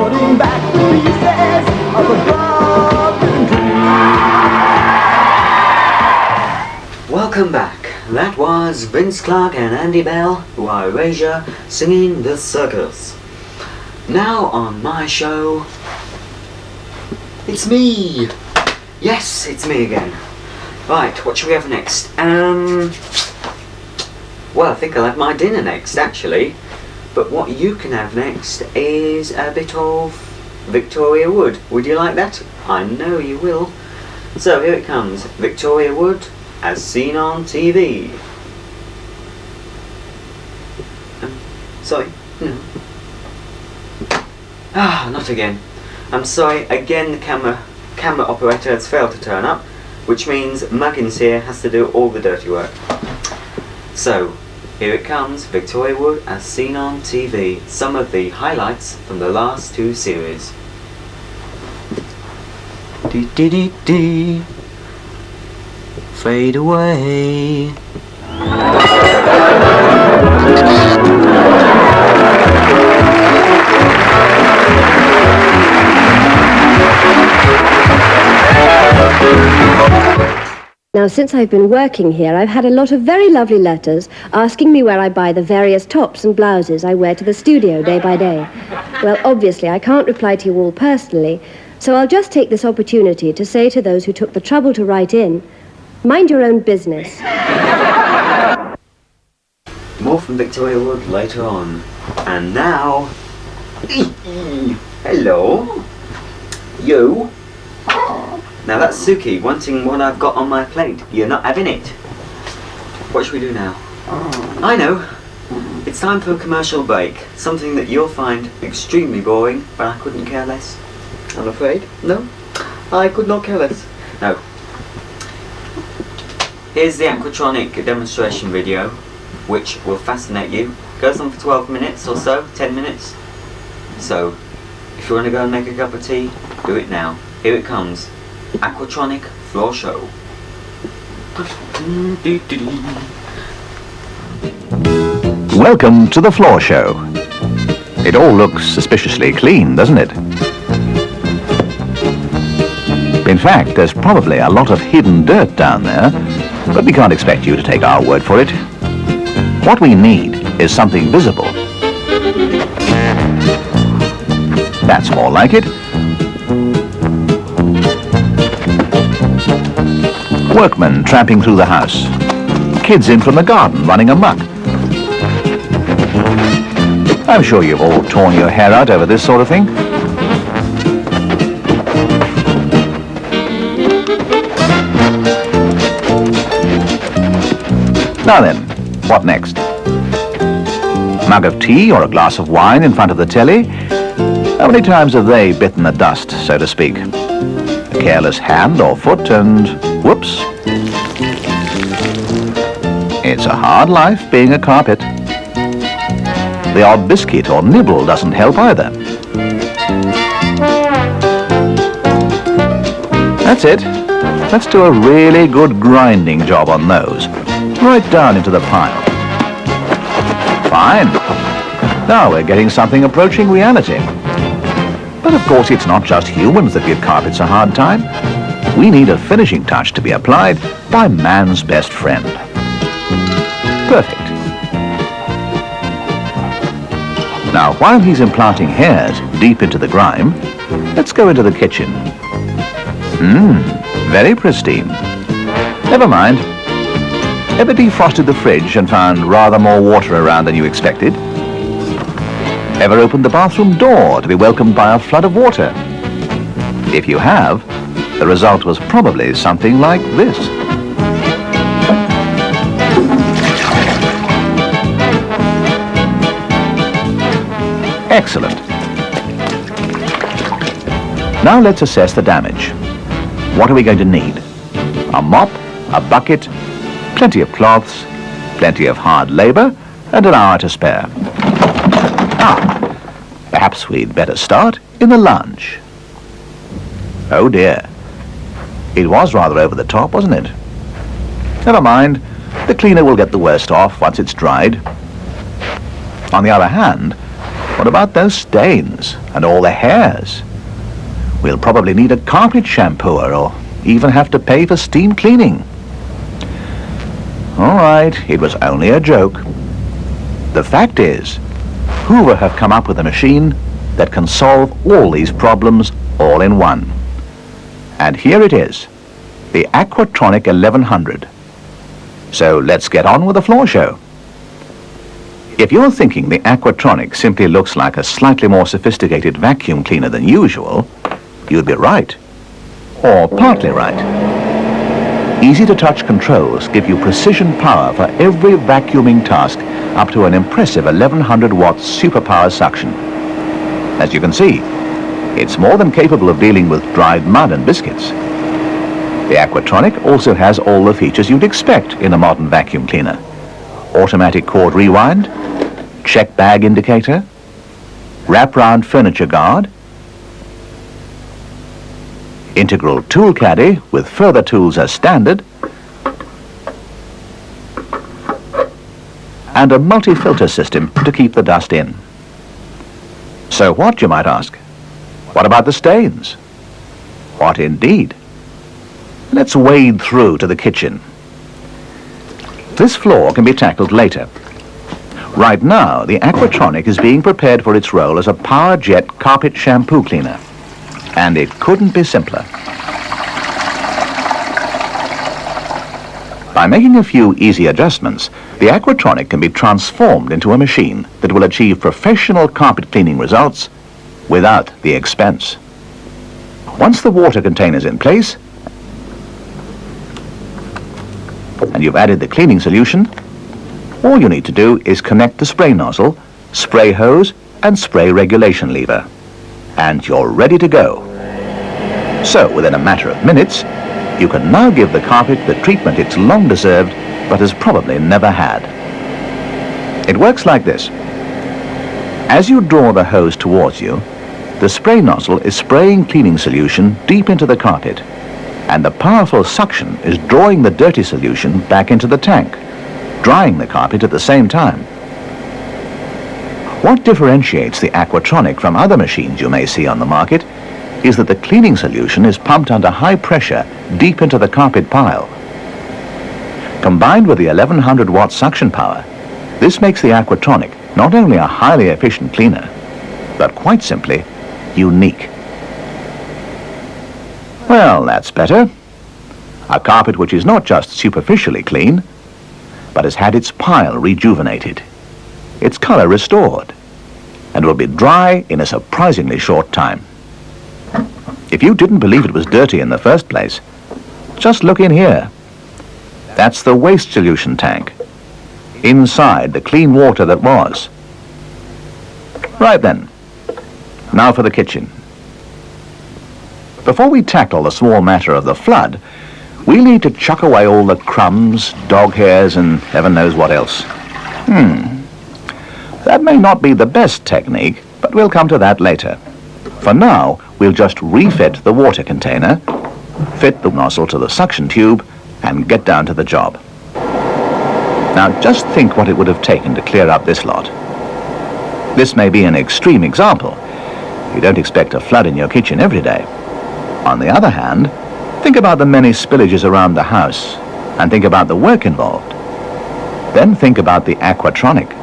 holding back the pieces of a broken dream. Welcome back. That was Vince Clarke and Andy Bell, who are Erasure, singing The Circus. Now on my show, it's me. Yes, it's me again. Right, what shall we have next? Well, I think I'll have my dinner next, actually. But what you can have next is a bit of Victoria Wood. Would you like that? I know you will. So here it comes, Victoria Wood, as seen on TV. Sorry, no. Not again. I'm sorry, again the camera operator has failed to turn up, which means Muggins here has to do all the dirty work. So, here it comes, Victoria Wood as seen on TV. Some of the highlights from the last two series. Dee dee dee dee. Fade away. Now, since I've been working here, I've had a lot of very lovely letters asking me where I buy the various tops and blouses I wear to the studio day by day. Well, obviously, I can't reply to you all personally, so I'll just take this opportunity to say to those who took the trouble to write in, mind your own business. More from Victoria Wood later on. And now... Hello? You? Now that's Suki wanting what I've got on my plate. You're not having it. What should we do now? I know. It's time for a commercial break. Something that you'll find extremely boring, but I couldn't care less. I'm afraid. No, I could not care less. No. Here's the aquatronic demonstration video, which will fascinate you. Goes on for 12 minutes or so, 10 minutes. So, if you want to go and make a cup of tea, do it now. Here it comes. Aquatronic Floor Show. Welcome to the Floor Show. It all looks suspiciously clean, doesn't it? In fact, there's probably a lot of hidden dirt down there, but we can't expect you to take our word for it. What we need is something visible. That's more like it. Workmen tramping through the house. Kids in from the garden running amok. I'm sure you've all torn your hair out over this sort of thing. Now then, what next? A mug of tea or a glass of wine in front of the telly? How many times have they bitten the dust, so to speak? A careless hand or foot and whoops. It's a hard life being a carpet. The odd biscuit or nibble doesn't help either. That's it. Let's do a really good grinding job on those. Right down into the pile. Fine. Now we're getting something approaching reality. But of course it's not just humans that give carpets a hard time. We need a finishing touch to be applied by man's best friend. Perfect. Now, while he's implanting hairs deep into the grime, let's go into the kitchen. Very pristine. Never mind. Ever defrosted the fridge and found rather more water around than you expected? Ever opened the bathroom door to be welcomed by a flood of water? If you have, the result was probably something like this. Excellent. Now let's assess the damage. What are we going to need? A mop, a bucket, plenty of cloths, plenty of hard labor, and an hour to spare. Perhaps we'd better start in the lounge. Oh dear. It was rather over the top, wasn't it? Never mind. The cleaner will get the worst off once it's dried. On the other hand, What about those stains and all the hairs? We'll probably need a carpet shampooer or even have to pay for steam cleaning. All right, it was only a joke. The fact is, Hoover have come up with a machine that can solve all these problems all in one. And here it is, the Aquatronic 1100. So let's get on with the floor show. If you're thinking the Aquatronic simply looks like a slightly more sophisticated vacuum cleaner than usual, you'd be right. Or partly right. Easy-to-touch controls give you precision power for every vacuuming task up to an impressive 1100 watts superpower suction. As you can see, it's more than capable of dealing with dried mud and biscuits. The Aquatronic also has all the features you'd expect in a modern vacuum cleaner. Automatic cord rewind, check bag indicator, wrap-round furniture guard, integral tool caddy with further tools as standard, and a multi-filter system to keep the dust in. So what, you might ask? What about the stains? What indeed? Let's wade through to the kitchen. This floor can be tackled later. Right now, the Aquatronic is being prepared for its role as a power jet carpet shampoo cleaner. And it couldn't be simpler. By making a few easy adjustments, the Aquatronic can be transformed into a machine that will achieve professional carpet cleaning results without the expense. Once the water container is in place, and you've added the cleaning solution, all you need to do is connect the spray nozzle, spray hose, and spray regulation lever. And you're ready to go. So, within a matter of minutes, you can now give the carpet the treatment it's long deserved, but has probably never had. It works like this. As you draw the hose towards you, the spray nozzle is spraying cleaning solution deep into the carpet, and the powerful suction is drawing the dirty solution back into the tank, drying the carpet at the same time. What differentiates the Aquatronic from other machines you may see on the market is that the cleaning solution is pumped under high pressure deep into the carpet pile. Combined with the 1100 watt suction power, this makes the Aquatronic not only a highly efficient cleaner, but quite simply unique. Well, that's better. A carpet which is not just superficially clean, but has had its pile rejuvenated, its color restored, and will be dry in a surprisingly short time. If you didn't believe it was dirty in the first place, just look in here. That's the waste solution tank. Inside, the clean water that was. Right then, now for the kitchen. Before we tackle the small matter of the flood, we'll need to chuck away all the crumbs, dog hairs, and heaven knows what else. That may not be the best technique, but we'll come to that later. For now, we'll just refit the water container, fit the nozzle to the suction tube, and get down to the job. Now, just think what it would have taken to clear up this lot. This may be an extreme example. You don't expect a flood in your kitchen every day. On the other hand, think about the many spillages around the house, and think about the work involved. Then think about the Aquatronic.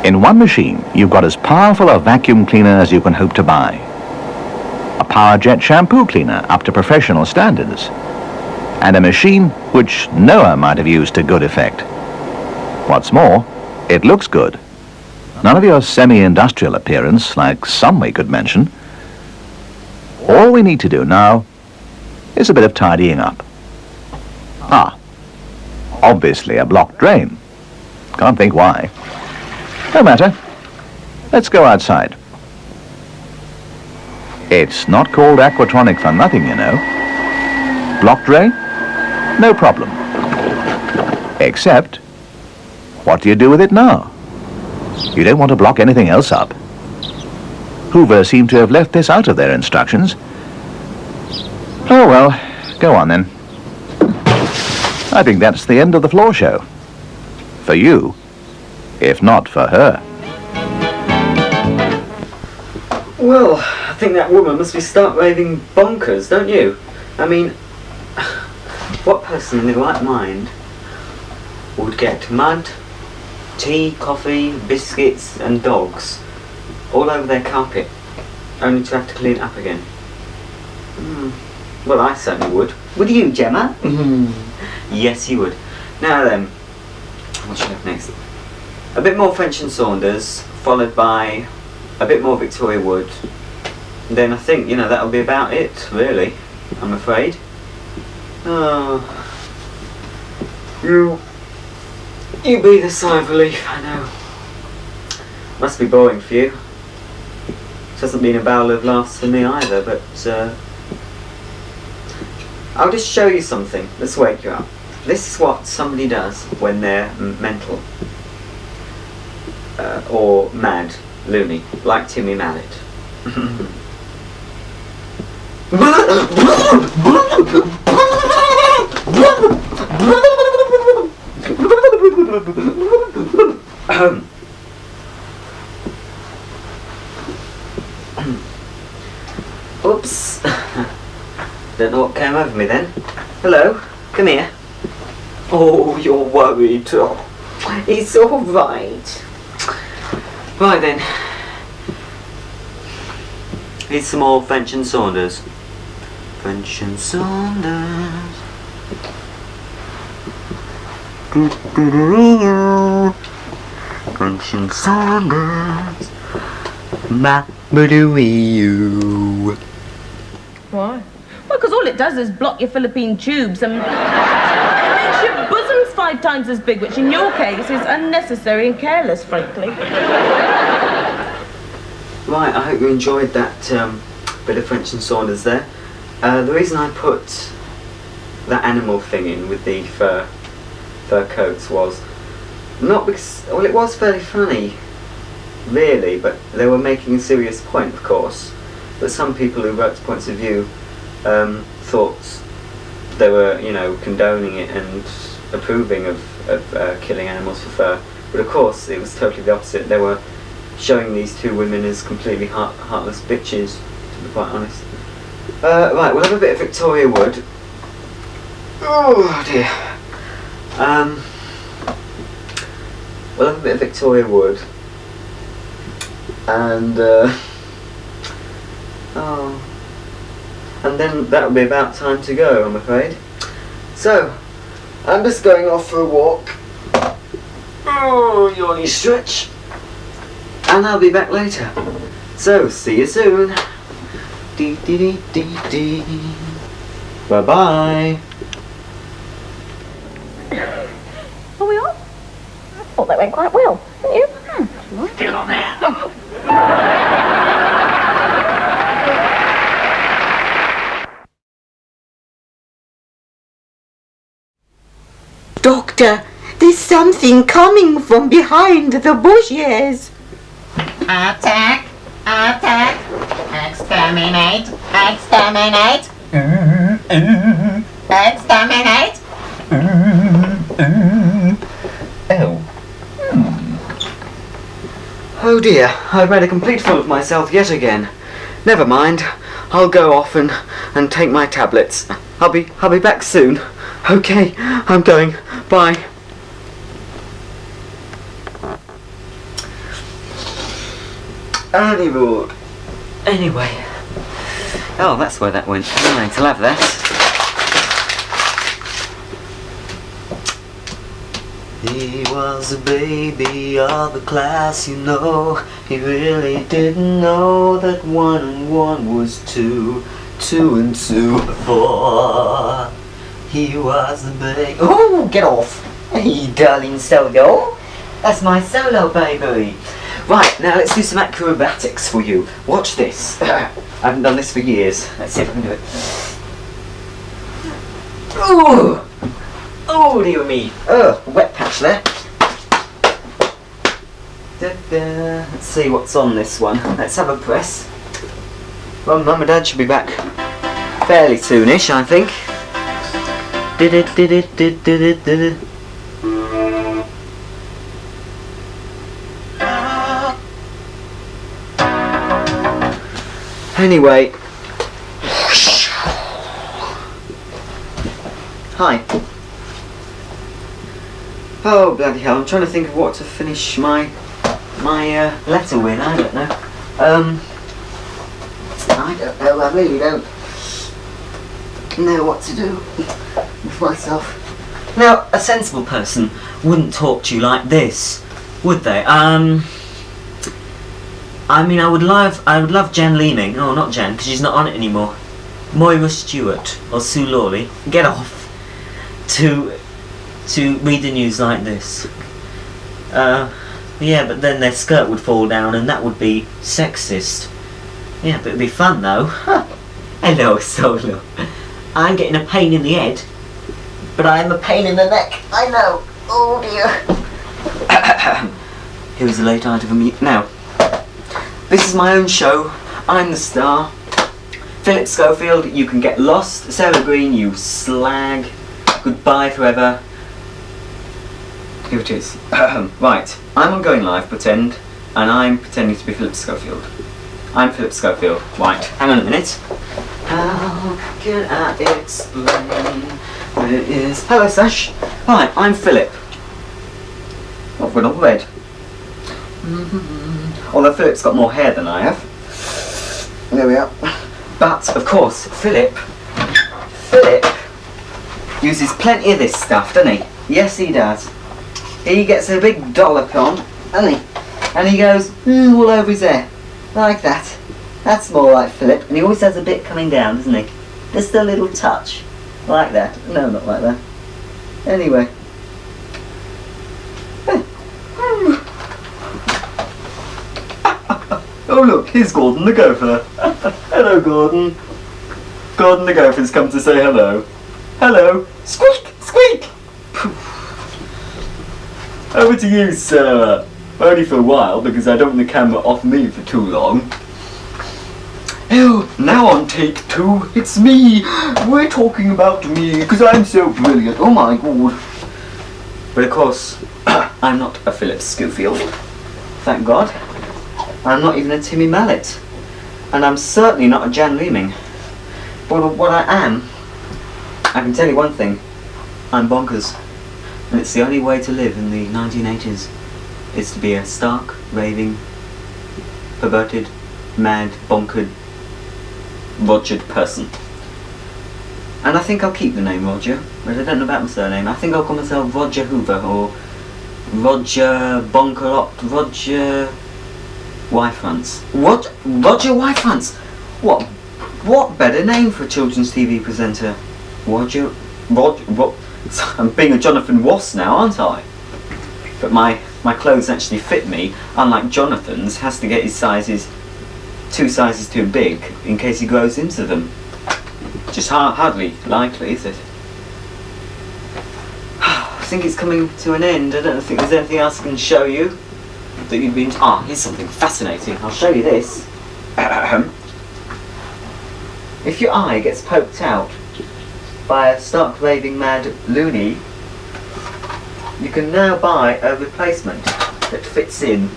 In one machine, you've got as powerful a vacuum cleaner as you can hope to buy. A power jet shampoo cleaner up to professional standards. And a machine which Noah might have used to good effect. What's more, it looks good. None of your semi-industrial appearance, like some we could mention. All we need to do now is a bit of tidying up. Obviously a blocked drain. Can't think why. No matter. Let's go outside. It's not called Aquatronic for nothing, you know. Blocked drain? No problem. Except, what do you do with it now? You don't want to block anything else up. Hoover seemed to have left this out of their instructions. Oh well, go on then. I think that's the end of the floor show. For you. if not for her. Well, I think that woman must be stark raving bonkers, don't you? I mean, what person in their right mind would get mud, tea, coffee, biscuits and dogs all over their carpet, only to have to clean it up again? Well, I certainly would. Would you, Gemma? Yes, you would. Now then, what should we have next? A bit more French and Saunders, followed by a bit more Victoria Wood. Then I think, that'll be about it, really, I'm afraid. Oh. You breathe a sigh of relief, I know. Must be boring for you. It hasn't been a barrel of laughs for me either, but I'll just show you something. Let's wake you up. This is what somebody does when they're mental. Or mad, loony, like Timmy Mallet. Oops. Don't know what came over me then. Hello, come here. Oh, you're worried. Oh, it's all right. Right then. Here's some more French and Saunders. French and Saunders. French and Saunders. Ma-ba-doo-wee-oo. Why? Well, because all it does is block your Philippine tubes and makes your bosoms 5 times as big, which in your case is unnecessary and careless, frankly. Right, I hope you enjoyed that bit of French and Saunders there. The reason I put that animal thing in with the fur coats was not because, well, it was fairly funny, really, but they were making a serious point, of course. But some people who wrote points of view thought they were, condoning it and approving of killing animals for fur. But of course, it was totally the opposite. They were showing these 2 women as completely heartless bitches, to be quite honest. Right, we'll have a bit of Victoria Wood. Oh dear. We'll have a bit of Victoria Wood. And and then that'll be about time to go, I'm afraid. So, I'm just going off for a walk. Oh, yawny stretch. And I'll be back later. So, see you soon. Dee dee dee dee dee. Bye bye. Are we on? I thought that went quite well, didn't you? Still on there. Doctor, there's something coming from behind the bushes. Attack! Attack! Exterminate! Exterminate! Exterminate! Oh. Oh dear, I've made a complete fool of myself yet again. Never mind, I'll go off and take my tablets. I'll be back soon. Okay, I'm going. Bye. Anyway. Oh, that's where that went. Right, I'll have that. He was a baby of the class, you know. He really didn't know that 1 and 1 was 2, 2 and 2 4. He was a baby. Oh, get off! Hey, darling solo. That's my solo, baby. Right, now let's do some acrobatics for you. Watch this. I haven't done this for years. Let's see if I can do it. Oh! Oh, dear me. Oh, wet patch there. Da-da. Let's see what's on this one. Let's have a press. Well, Mum and Dad should be back fairly soonish, I think. Did it. Anyway. Hi. Oh, bloody hell, I'm trying to think of what to finish my letter with. I don't know. I don't know, I really don't know what to do with myself. Now, a sensible person wouldn't talk to you like this, would they? I mean, I would love Jen Leeming. Oh, not Jen, because she's not on it anymore. Moira Stewart or Sue Lawley. Get off. To read the news like this. Yeah, but then their skirt would fall down and that would be sexist. Yeah, but it'd be fun though. Hello, Solo. I'm getting a pain in the head, but I am a pain in the neck. I know. Oh dear. Here is the late item. Now, this is my own show. I'm the star. Philip Schofield, you can get lost. Sarah Green, you slag. Goodbye forever. Here it is. Right, I'm on Going Live, pretend, and I'm pretending to be Philip Schofield. I'm Philip Schofield. Right, hang on a minute. How can I explain what it is? Hello, Sash. Right, I'm Philip. I've got all red. Although Philip's got more hair than I have. There we are. But, of course, Philip uses plenty of this stuff, doesn't he? Yes, he does. He gets a big dollop on, doesn't he? And he goes all over his hair, like that. That's more like Philip. And he always has a bit coming down, doesn't he? Just a little touch, like that. No, not like that. Anyway. Oh look, here's Gordon the Gopher. Hello, Gordon. Gordon the Gopher's come to say hello. Hello. Squeak! Squeak! Over to you, Sarah. Only for a while, because I don't want the camera off me for too long. Oh, now on take 2, it's me. We're talking about me, because I'm so brilliant. Oh my god. But of course, I'm not a Philip Schofield. Thank God. I'm not even a Timmy Mallet. And I'm certainly not a Jan Leeming. But what I am, I can tell you one thing. I'm bonkers. And it's the only way to live in the 1980s. Is to be a stark, raving, perverted, mad, bonkered, Rogered person. And I think I'll keep the name Roger, but I don't know about my surname. I think I'll call myself Roger Hoover or Roger Bonkerlot, Roger Wyfrance. What? Roger Wyfrance? What better name for a children's TV presenter? Roger. I'm being a Jonathan Ross now, aren't I? But my clothes actually fit me, unlike Jonathan's has to get his sizes 2 sizes too big in case he grows into them. Just hardly likely, is it? I think it's coming to an end. I don't think there's anything else I can show you that you've been. Here's something fascinating. I'll show you this. If your eye gets poked out by a stark raving mad loony, you can now buy a replacement that fits in.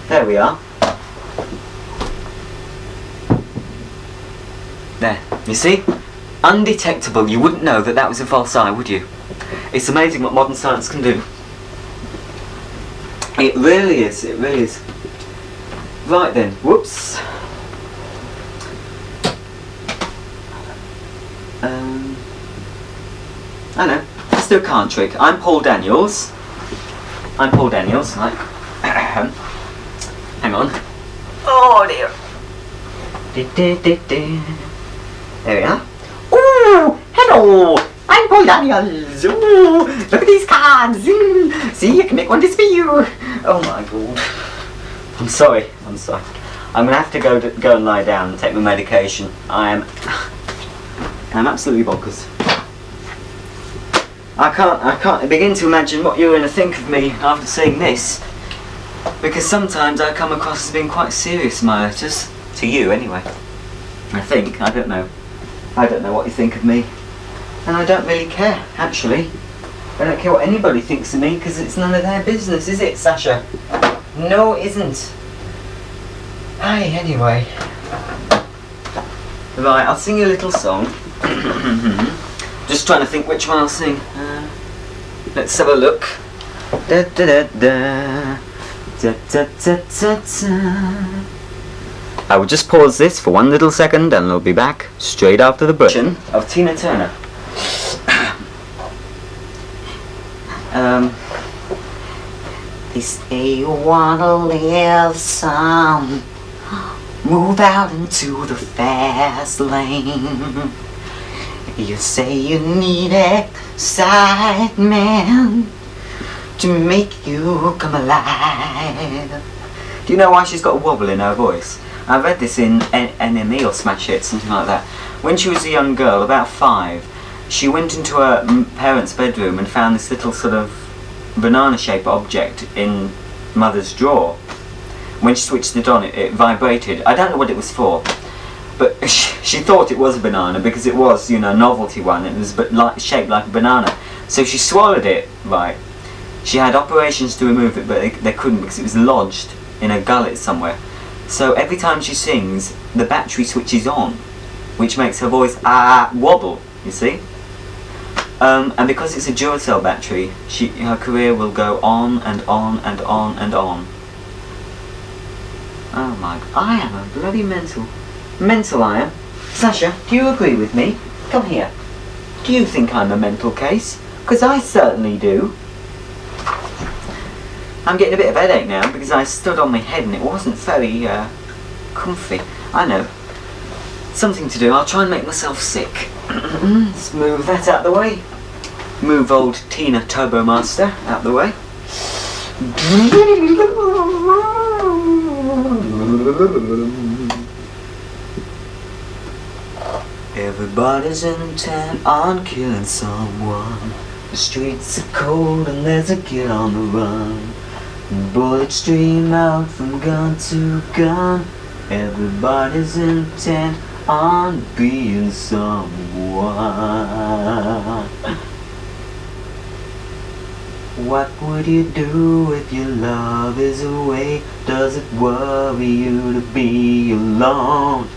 There we are. There, you see? Undetectable. You wouldn't know that was a false eye, would you? It's amazing what modern science can do. It really is, it really is. Right then, whoops. I know, let's do a card trick. I'm Paul Daniels. Right. Hang on. Oh dear. There we are. Ooh, hello. I'm Paul Daniels. Ooh, look at these cards. See, I can make one just for you. Oh my god. I'm sorry. I'm gonna have to go and lie down and take my medication. I'm absolutely bonkers. I can't begin to imagine what you're gonna think of me after seeing this. Because sometimes I come across as being quite serious in my letters. To you, anyway. I don't know. I don't know what you think of me. And I don't really care, actually. I don't care what anybody thinks of me, because it's none of their business, is it, Sasha? No, it isn't. Hey, anyway. Right, I'll sing you a little song. Just trying to think which one I'll sing. Let's have a look. Da da da da. Da da da da da. I will just pause this for one little second and I'll be back straight after the break. Of Tina Turner. They say you wanna live some, move out into the fast lane. You say you need excitement to make you come alive. Do you know why she's got a wobble in her voice? I read this in NME or Smash Hit, something like that. When she was a young girl, about 5, she went into her parents' bedroom and found this little sort of banana-shaped object in mother's drawer. When she switched it on, it vibrated. I don't know what it was for, but she thought it was a banana because it was, you know, a novelty one. It was shaped like a banana. So she swallowed it, right. She had operations to remove it, but they couldn't because it was lodged in her gullet somewhere. So every time she sings, the battery switches on, which makes her voice wobble, you see? And because it's a Duracell battery, her career will go on and on and on and on. Oh my God, I am a bloody mental. Mental I am. Sasha, do you agree with me? Come here. Do you think I'm a mental case? Because I certainly do. I'm getting a bit of a headache now because I stood on my head and it wasn't very comfy. I know. Something to do. I'll try and make myself sick. Let's move that out the way. Move old Tina Turbo Master out the way. Everybody's intent on killing someone. The streets are cold and there's a kid on the run. Bullets stream out from gun to gun. Everybody's intent on being someone. What would you do if your love is away? Does it worry you to be alone?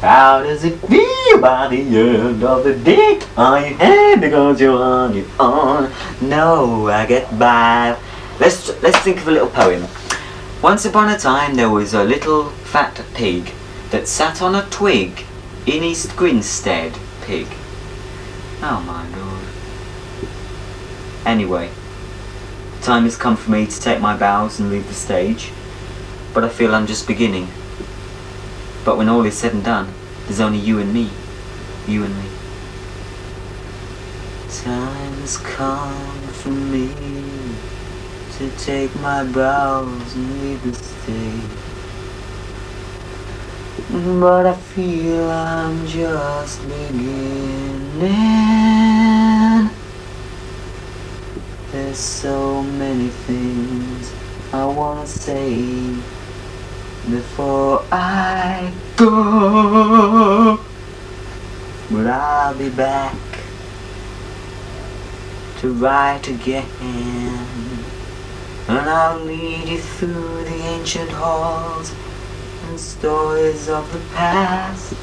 How does it feel by the end of the day? Are you happy because you're on your own? No, I get by. Let's think of a little poem. Once upon a time there was a little fat pig that sat on a twig in East Grinstead. Pig. Oh my God. Anyway, time has come for me to take my bows and leave the stage, but I feel I'm just beginning. But when all is said and done, there's only you and me. You and me. Time has come for me to take my bows and leave the stage, but I feel I'm just beginning. There's so many things I wanna say before I go, but I'll be back to write again, and I'll lead you through the ancient halls and stories of the past.